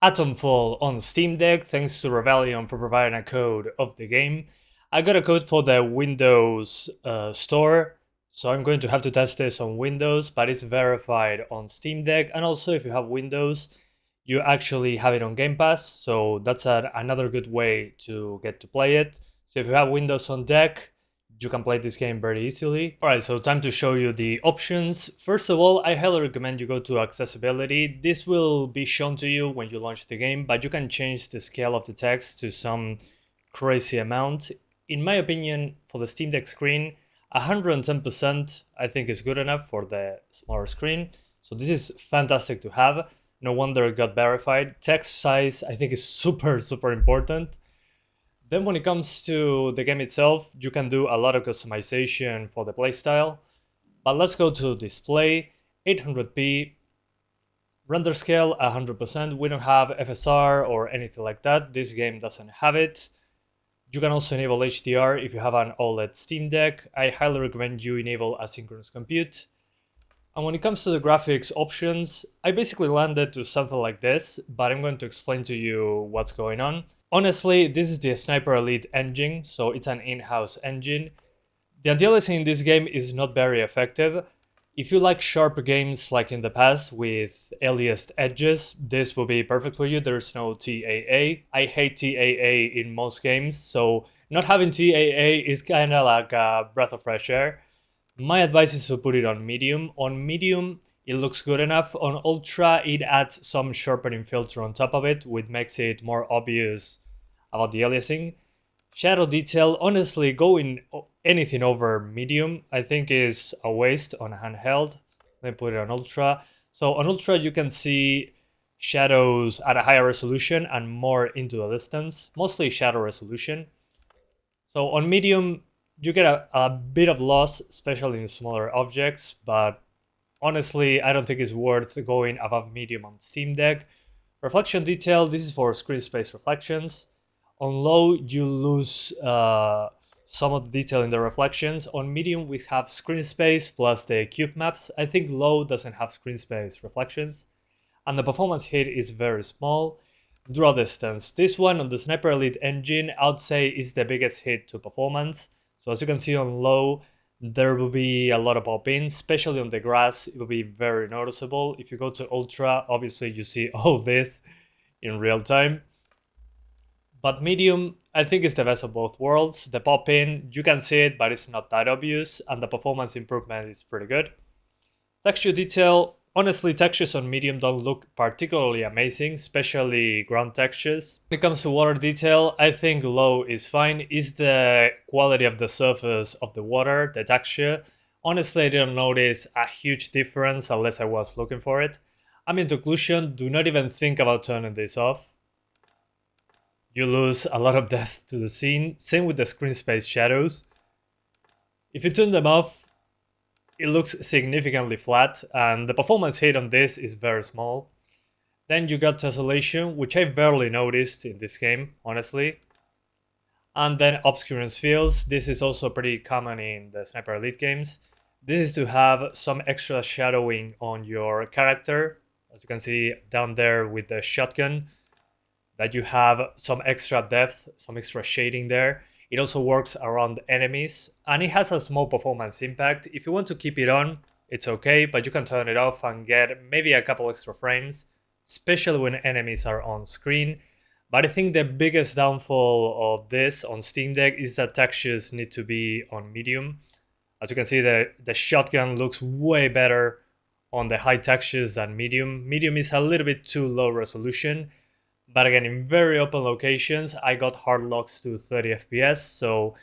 Atomfall on Steam Deck, thanks to Rebellion for providing a code of the game. I got a code for the Windows store, so I'm going to have to test this on Windows, but it's verified on Steam Deck. And also, if you have Windows, you actually have it on Game Pass, so that's another good way to get to play it. So if you have Windows on deck, you can play this game very easily. Alright, so time to show you the options. First of all, I highly recommend you go to accessibility. This will be shown to you when you launch the game, but you can change the scale of the text to some crazy amount. In my opinion, for the Steam Deck screen, 110% I think is good enough for the smaller screen. So this is fantastic to have. No wonder it got verified. Text size I think is super important. Then when it comes to the game itself, you can do a lot of customization for the playstyle. But let's go to display, 800p, render scale 100%. We don't have FSR or anything like that. This game doesn't have it. You can also enable HDR if you have an OLED Steam Deck. I highly recommend you enable asynchronous compute. And when it comes to the graphics options, I basically landed to something like this, but I'm going to explain to you what's going on. Honestly, this is the Sniper Elite engine, so it's an in-house engine. The anti-aliasing in this game is not very effective. If you like sharp games like in the past with aliased edges, this will be perfect for you. There's no TAA. I hate TAA in most games, so not having TAA is kind of like a breath of fresh air. My advice is to put it on medium. On medium, it looks good enough. On ultra, it adds some sharpening filter on top of it, which makes it more obvious about the aliasing. Shadow detail, honestly, going anything over medium, I think is a waste on handheld. Let me put it on ultra. So on ultra, you can see shadows at a higher resolution and more into the distance, mostly shadow resolution. So on medium, you get a bit of loss, especially in smaller objects, but honestly, I don't think it's worth going above medium on Steam Deck. Reflection detail, this is for screen space reflections. On low, you lose some of the detail in the reflections. On medium, we have screen space plus the cube maps. I think low doesn't have screen space reflections. And the performance hit is very small. Draw distance. This one on the Sniper Elite engine, I would say is the biggest hit to performance. So as you can see on low, there will be a lot of pop-in, especially on the grass. It will be very noticeable. If you go to ultra, obviously you see all this in real time. But medium, I think is the best of both worlds. The pop-in, you can see it, but it's not that obvious, and the performance improvement is pretty good. Texture detail, honestly, textures on medium don't look particularly amazing, especially ground textures. When it comes to water detail, I think low is fine. It's the quality of the surface of the water, the texture. Honestly, I didn't notice a huge difference unless I was looking for it. Ambient occlusion, do not even think about turning this off. You lose a lot of depth to the scene. Same with the screen space shadows. If you turn them off, it looks significantly flat, and the performance hit on this is very small. Then you got tessellation, which I barely noticed in this game, honestly. And then obscurance fields. This is also pretty common in the Sniper Elite games. This is to have some extra shadowing on your character. As you can see down there with the shotgun, that you have some extra depth, some extra shading there. It also works around enemies, and it has a small performance impact. If you want to keep it on, it's okay, but you can turn it off and get maybe a couple extra frames, especially when enemies are on screen. But I think the biggest downfall of this on Steam Deck is that textures need to be on medium. As you can see, the shotgun looks way better on the high textures than medium. Medium is a little bit too low resolution. But again, in very open locations, I got hard locks to 30 FPS. So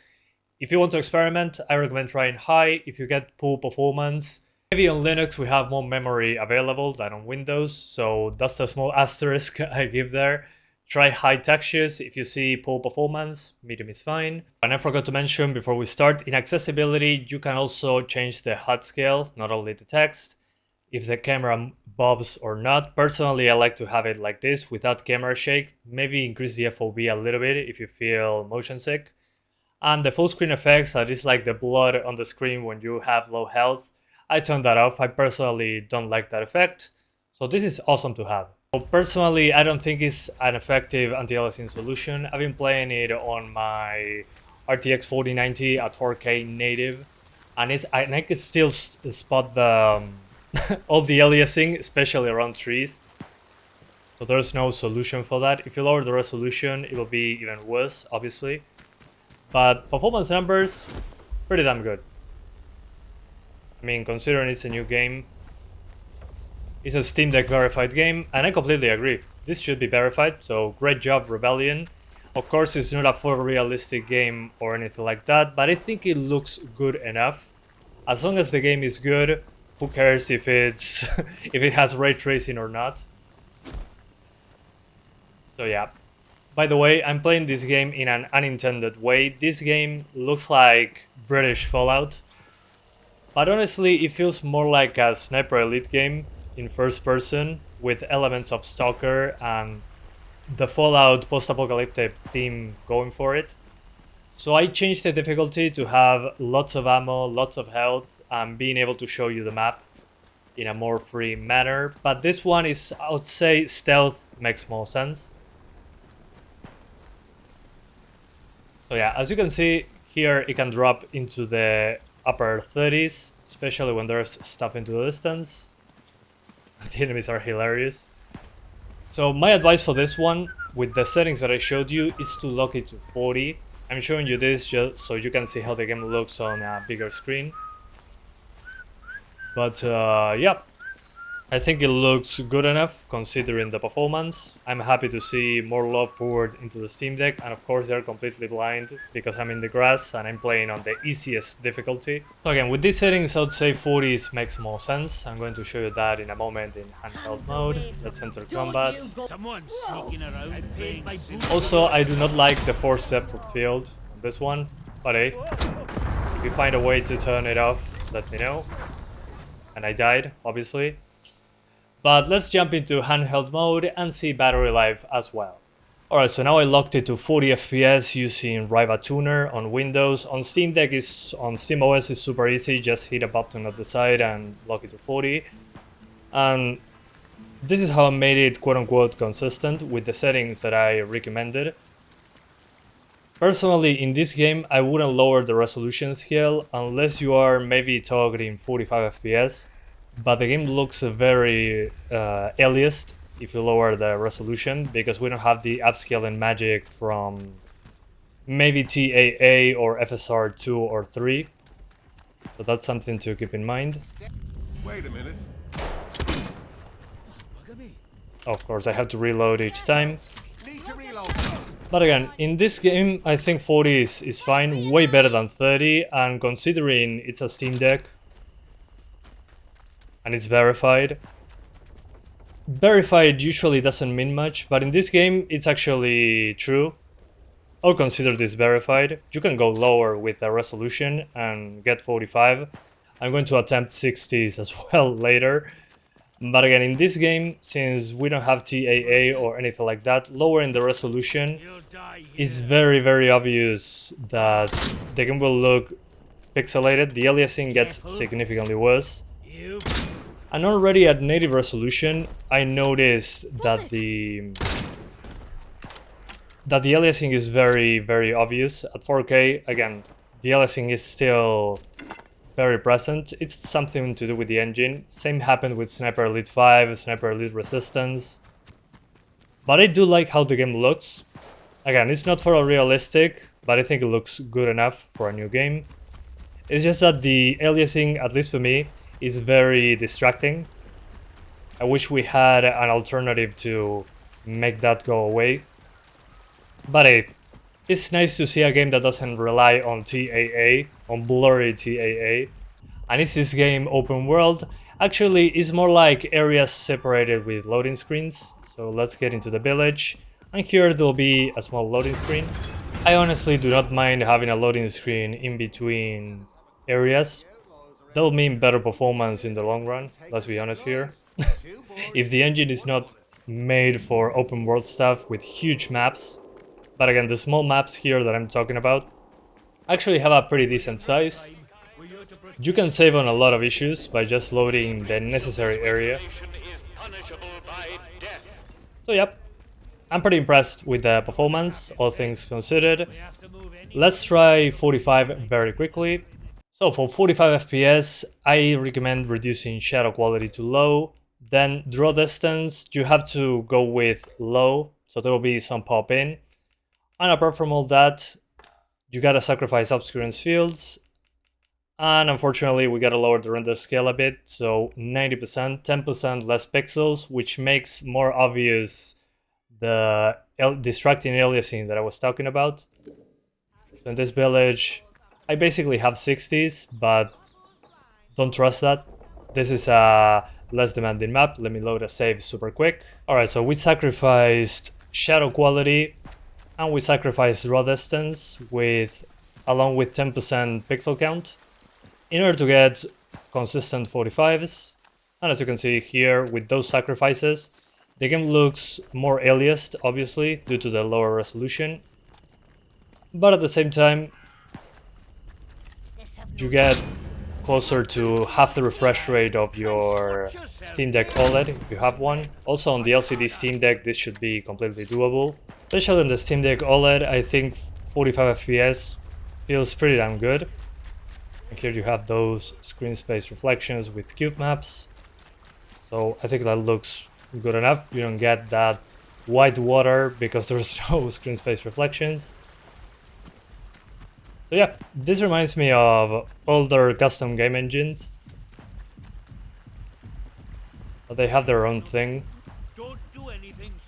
if you want to experiment, I recommend trying high. If you get poor performance, maybe on Linux we have more memory available than on Windows. So that's the small asterisk I give there. Try high textures. If you see poor performance, medium is fine. And I forgot to mention before we start, in accessibility, you can also change the HUD scale, not only the text. If the camera bobs or not. Personally, I like to have it like this without camera shake. Maybe increase the FOV a little bit if you feel motion sick. And the full screen effects, that is like the blood on the screen when you have low health, I turned that off. I personally don't like that effect. So this is awesome to have. Personally, I don't think it's an effective anti-aliasing solution. I've been playing it on my RTX 4090 at 4K native, and I can still spot the all the aliasing, especially around trees. So there's no solution for that. If you lower the resolution, it will be even worse, obviously. But performance numbers, pretty damn good. I mean, considering it's a new game, it's a Steam Deck verified game, and I completely agree. This should be verified, so great job, Rebellion. Of course, it's not a full realistic game or anything like that, but I think it looks good enough. As long as the game is good, who cares if it's if it has ray tracing or not? So yeah. By the way, I'm playing this game in an unintended way. This game looks like British Fallout, but honestly, it feels more like a Sniper Elite game in first person with elements of Stalker and the Fallout post-apocalyptic theme going for it. So I changed the difficulty to have lots of ammo, lots of health, and being able to show you the map in a more free manner. But this one is, I would say, stealth makes more sense. So yeah, as you can see, here it can drop into the upper 30s, especially when there's stuff into the distance. The enemies are hilarious. So my advice for this one, with the settings that I showed you, is to lock it to 40. I'm showing you this just so you can see how the game looks on a bigger screen. But yeah, I think it looks good enough considering the performance. I'm happy to see more love poured into the Steam Deck, and of course they're completely blind because I'm in the grass and I'm playing on the easiest difficulty. So again, with these settings, I would say 40s makes more sense. I'm going to show you that in a moment in handheld mode. Let's enter combat. Also, I do not like the 4-step field on this one, but hey, if you find a way to turn it off, let me know. And I died, obviously. But let's jump into handheld mode and see battery life as well. Alright, so now I locked it to 40 FPS using Riva Tuner on Windows. On Steam Deck, on SteamOS is super easy, just hit a button at the side and lock it to 40. And this is how I made it quote-unquote consistent with the settings that I recommended. Personally, in this game, I wouldn't lower the resolution scale unless you are maybe targeting 45 FPS. But the game looks very aliased if you lower the resolution, because we don't have the upscaling magic from maybe TAA or FSR 2 or 3. So that's something to keep in mind. Wait a minute. Of course, I have to reload each time. Need to reload. But again, in this game, I think 40 is fine, way better than 30, and considering it's a Steam Deck, and it's verified. Verified usually doesn't mean much, but in this game it's actually true. I'll consider this verified. You can go lower with the resolution and get 45. I'm going to attempt 60s as well later. But again, in this game, since we don't have TAA or anything like that, lowering the resolution is very, very obvious that the game will look pixelated. The aliasing gets significantly worse. And already at native resolution, I noticed that the aliasing is very, very obvious. At 4K, again, the aliasing is still very present. It's something to do with the engine. Same happened with Sniper Elite 5, Sniper Elite Resistance. But I do like how the game looks. Again, it's not for a realistic, but I think it looks good enough for a new game. It's just that the aliasing, at least for me, is very distracting. I wish we had an alternative to make that go away. But hey, it's nice to see a game that doesn't rely on TAA, on blurry TAA. And is this game open world? Actually, it's more like areas separated with loading screens. So let's get into the village. And here there'll be a small loading screen. I honestly do not mind having a loading screen in between areas. That will mean better performance in the long run, let's be honest here. If the engine is not made for open world stuff with huge maps. But again, the small maps here that I'm talking about actually have a pretty decent size. You can save on a lot of issues by just loading the necessary area. So yep, I'm pretty impressed with the performance, all things considered. Let's try 45 very quickly. So for 45 FPS, I recommend reducing shadow quality to low. Then draw distance, you have to go with low, so there will be some pop in. And apart from all that, you gotta sacrifice obscurance fields. And unfortunately, we gotta lower the render scale a bit, so 90%, 10% less pixels, which makes more obvious the distracting aliasing that I was talking about. So in this village, I basically have 60s, but don't trust that. This is a less demanding map. Let me load a save super quick. Alright, so we sacrificed shadow quality and we sacrificed draw distance along with 10% pixel count in order to get consistent 45s. And as you can see here, with those sacrifices, the game looks more aliased, obviously, due to the lower resolution. But at the same time, you get closer to half the refresh rate of your Steam Deck OLED if you have one. Also on the LCD Steam Deck, this should be completely doable. Especially on the Steam Deck OLED, I think 45 FPS feels pretty damn good. And here you have those screen space reflections with cube maps. So I think that looks good enough. You don't get that white water because there's no screen space reflections. So yeah, this reminds me of older custom game engines. But they have their own thing.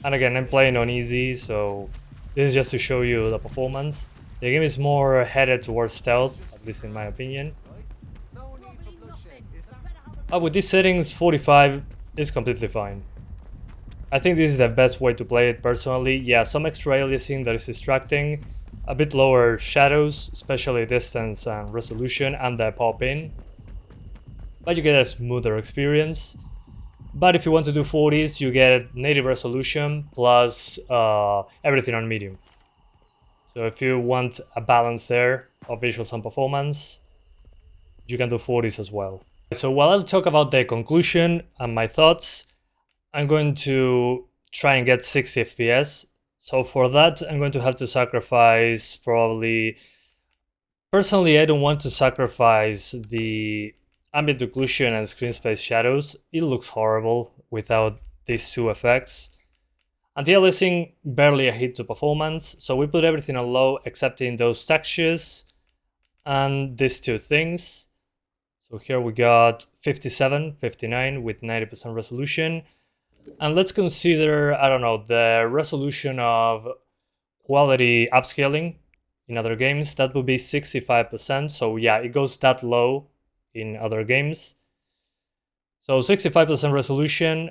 And again, I'm playing on easy, so this is just to show you the performance. The game is more headed towards stealth, at least in my opinion. But with these settings, 45 is completely fine. I think this is the best way to play it personally. Yeah, some extra aliasing that is distracting. A bit lower shadows, especially distance and resolution, and the pop in. But you get a smoother experience. But if you want to do 40s, you get native resolution plus everything on medium. So if you want a balance there of visuals and performance, you can do 40s as well. So while I'll talk about the conclusion and my thoughts, I'm going to try and get 60 FPS. So for that, I'm going to have to sacrifice probably... Personally, I don't want to sacrifice the ambient occlusion and screen space shadows. It looks horrible without these two effects. Anti-aliasing, barely a hit to performance, so we put everything on low excepting those textures and these two things. So here we got 57, 59 with 90% resolution. And let's consider, I don't know, the resolution of quality upscaling in other games. That would be 65%. So yeah, it goes that low in other games. So 65% resolution,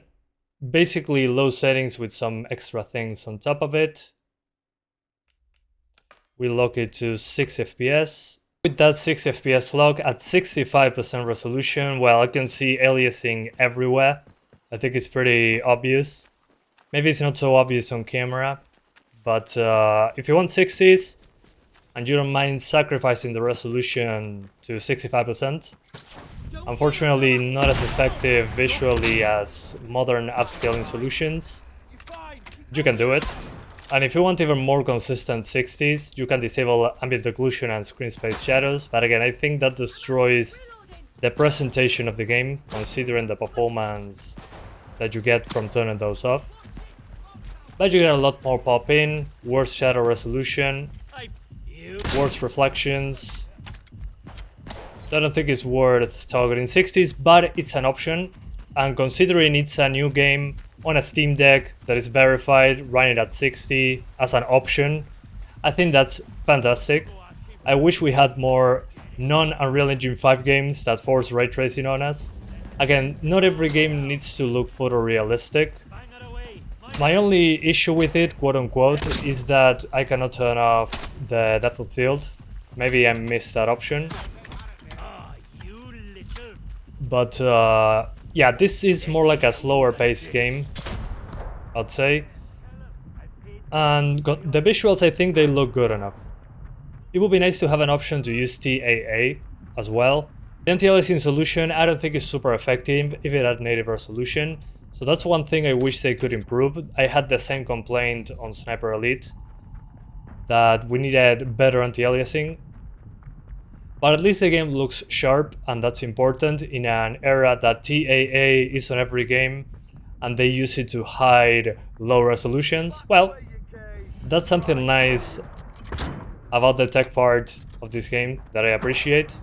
basically low settings with some extra things on top of it. We lock it to 6 FPS. With that 6 FPS lock at 65% resolution, well, I can see aliasing everywhere. I think it's pretty obvious. Maybe it's not so obvious on camera, but if you want 60s and you don't mind sacrificing the resolution to 65%, unfortunately not as effective visually as modern upscaling solutions, you can do it. And if you want even more consistent 60s, you can disable ambient occlusion and screen space shadows, but again, I think that destroys the presentation of the game, considering the performance that you get from turning those off. But you get a lot more pop in, worse shadow resolution, worse reflections. So I don't think it's worth targeting 60s, but it's an option. And considering it's a new game on a Steam Deck that is verified, running at 60 as an option, I think that's fantastic. I wish we had more non-Unreal Engine 5 games that force ray tracing on us. Again, not every game needs to look photorealistic. My only issue with it, quote unquote, is that I cannot turn off the depth of field. Maybe I missed that option. But yeah, this is more like a slower paced game, I'd say. And the visuals, I think they look good enough. It would be nice to have an option to use TAA as well. The anti-aliasing solution I don't think is super effective if it had native resolution, So that's one thing I wish they could improve. I had the same complaint on Sniper Elite, that we needed better anti-aliasing. But at least the game looks sharp, and that's important in an era that TAA is on every game and they use it to hide low resolutions. Well, that's something nice about the tech part of this game that I appreciate.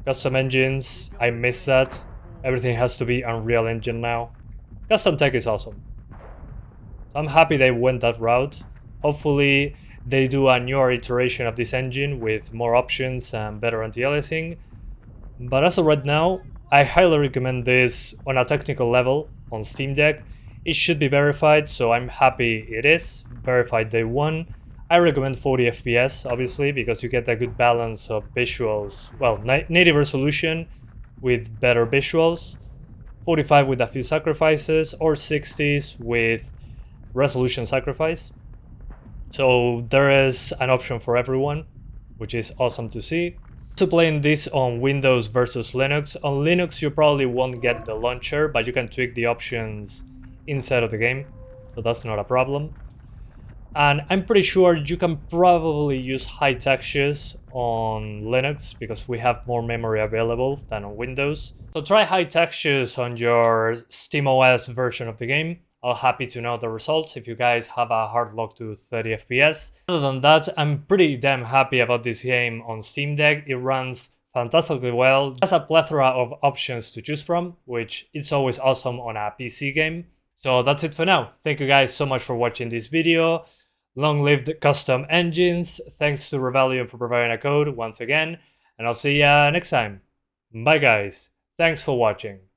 Custom engines, I miss that. Everything has to be Unreal Engine now. Custom tech is awesome. So I'm happy they went that route. Hopefully they do a newer iteration of this engine with more options and better anti-aliasing. But as of right now, I highly recommend this on a technical level on Steam Deck. It should be verified, so I'm happy it is. Verified day one. I recommend 40 FPS, obviously, because you get a good balance of visuals. Well, native resolution with better visuals. 45 with a few sacrifices, or 60s with resolution sacrifice. So there is an option for everyone, which is awesome to see. So playing this on Windows versus Linux. On Linux you probably won't get the launcher, but you can tweak the options inside of the game, so that's not a problem. And I'm pretty sure you can probably use high textures on Linux because we have more memory available than on Windows. So try high textures on your SteamOS version of the game. I'll happy to know the results if you guys have a hard lock to 30 FPS. Other than that, I'm pretty damn happy about this game on Steam Deck. It runs fantastically well. It has a plethora of options to choose from, which is always awesome on a PC game. So that's it for now. Thank you guys so much for watching this video. Long live the custom engines. Thanks to Rebellion for providing a code once again. And I'll see ya next time. Bye guys. Thanks for watching.